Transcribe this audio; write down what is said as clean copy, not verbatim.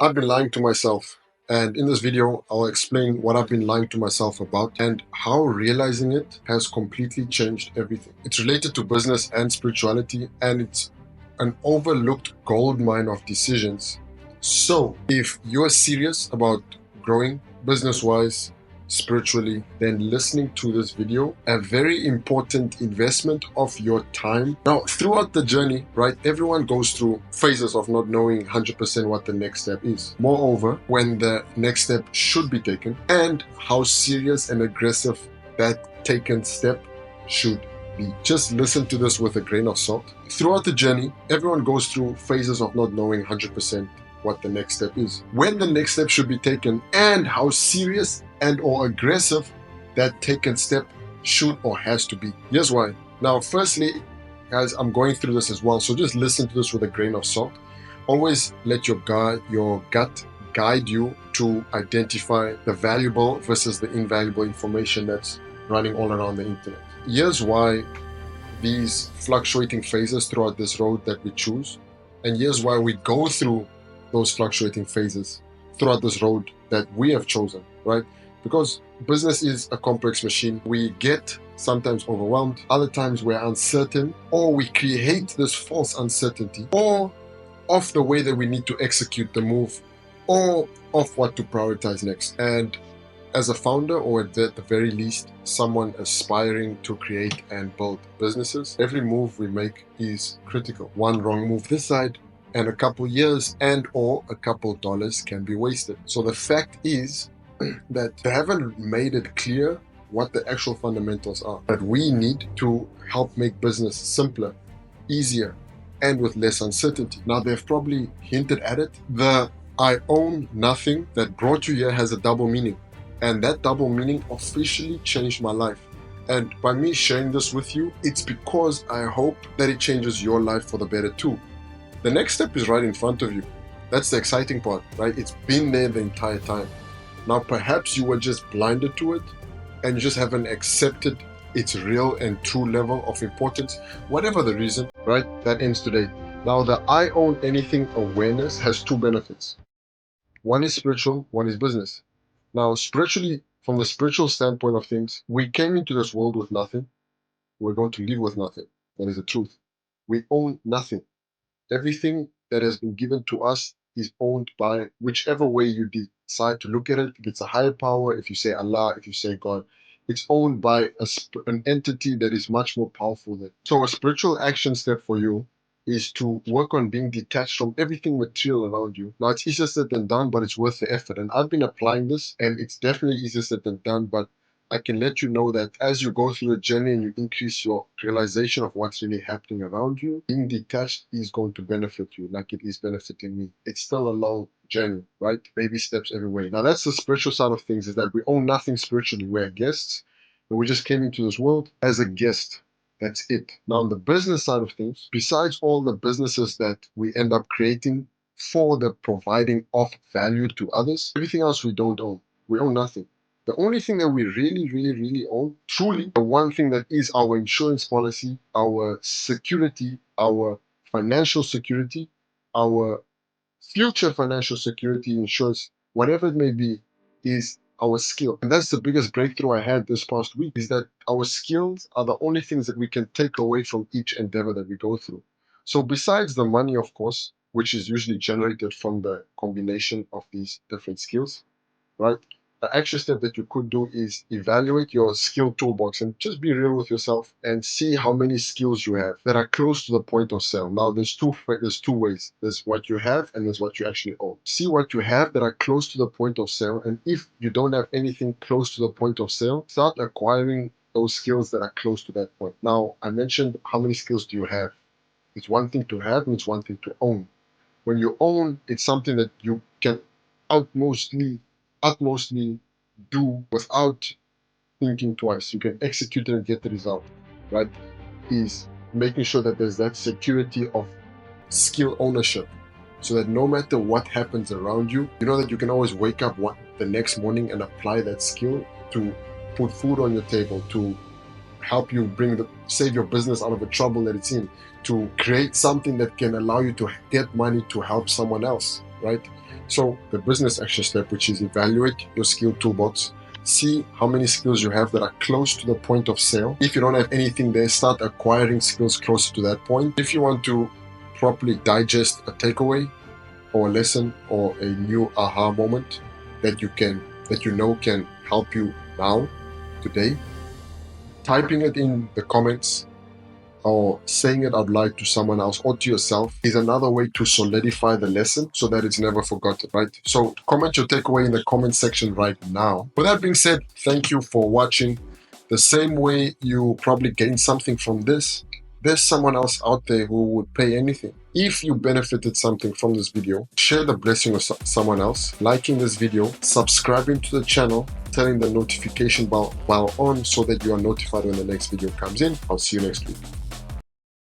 I've been lying to myself, and in this video, I'll explain what I've been lying to myself about and how realizing it has completely changed everything. It's related to business and spirituality, and it's an overlooked gold mine of decisions. So, if you're serious about growing business-wise, spiritually, then listening to this video, a very important investment of your time. Now, throughout the journey, right, everyone goes through phases of not knowing 100% what the next step is. Moreover, when the next step should be taken and how serious and aggressive that taken step should be. Just listen to this with a grain of salt. Throughout the journey, everyone goes through phases of not knowing 100% what the next step is, when the next step should be taken, and how serious and or aggressive that taken step should or has to be. Here's why. Now, firstly, guys, I'm going through this as well, so just listen to this with a grain of salt. Always let your gut guide you to identify the valuable versus the invaluable information that's running all around the internet. Here's why these fluctuating phases throughout this road that we choose, and here's why we go through those fluctuating phases throughout this road that we have chosen, right? Because business is a complex machine. We get sometimes overwhelmed, other times we're uncertain, or we create this false uncertainty, or of the way that we need to execute the move, or of what to prioritize next. And as a founder, or at the very least, someone aspiring to create and build businesses, every move we make is critical. One wrong move this side, and a couple years and or a couple dollars can be wasted. So the fact is that they haven't made it clear what the actual fundamentals are that we need to help make business simpler, easier, and with less uncertainty. Now, they've probably hinted at it. The I own nothing that brought you here has a double meaning. And that double meaning officially changed my life. And by me sharing this with you, it's because I hope that it changes your life for the better too. The next step is right in front of you. That's the exciting part, right? It's been there the entire time. Now, perhaps you were just blinded to it and you just haven't accepted its real and true level of importance, whatever the reason, right? That ends today. Now, the I own anything awareness has two benefits. One is spiritual, one is business. Now, spiritually, from the spiritual standpoint of things, we came into this world with nothing. We're going to leave with nothing. That is the truth. We own nothing. Everything that has been given to us is owned by whichever way you decide to look at it. If it's a higher power, if you say Allah, if you say God, it's owned by an entity that is much more powerful than. So a spiritual action step for you is to work on being detached from everything material around you. Now, it's easier said than done, but it's worth the effort. And I've been applying this, and it's definitely easier said than done, but I can let you know that as you go through the journey and you increase your realization of what's really happening around you, being detached is going to benefit you like it is benefiting me. It's still a long journey, right? Baby steps every way. Now, that's the spiritual side of things, is that we own nothing spiritually. We're guests, and we just came into this world as a guest. That's it. Now, on the business side of things, besides all the businesses that we end up creating for the providing of value to others, everything else we don't own. We own nothing. The only thing that we really own, truly, the one thing that is our insurance policy, our security, our financial security, our future financial security insurance, whatever it may be, is our skill. And that's the biggest breakthrough I had this past week, is that our skills are the only things that we can take away from each endeavor that we go through. So besides the money, of course, which is usually generated from the combination of these different skills, right? The extra step that you could do is evaluate your skill toolbox and just be real with yourself and see how many skills you have that are close to the point of sale. Now, there's two ways. There's what you have and there's what you actually own. See what you have that are close to the point of sale, and if you don't have anything close to the point of sale, start acquiring those skills that are close to that point. Now, I mentioned how many skills do you have. It's one thing to have and it's one thing to own. When you own, it's something that you can utmostly do without thinking twice. You can execute it and get the result, right? Is making sure that there's that security of skill ownership, so that no matter what happens around you, you know that you can always wake up the next morning and apply that skill to put food on your table, to help you save your business out of the trouble that it's in, to create something that can allow you to get money to help someone else, right? So the business action step, which is evaluate your skill toolbox, see how many skills you have that are close to the point of sale. If you don't have anything there, start acquiring skills closer to that point. If you want to properly digest a takeaway or a lesson or a new aha moment that you know can help you now, today, typing it in the comments or saying it out loud to someone else or to yourself is another way to solidify the lesson so that it's never forgotten, right? So comment your takeaway in the comment section right now. With that being said, thank you for watching. The same way you probably gain something from this, there's someone else out there who would pay anything. If you benefited something from this video, share the blessing with someone else, liking this video, subscribing to the channel, turning the notification bell on so that you are notified when the next video comes in. I'll see you next week.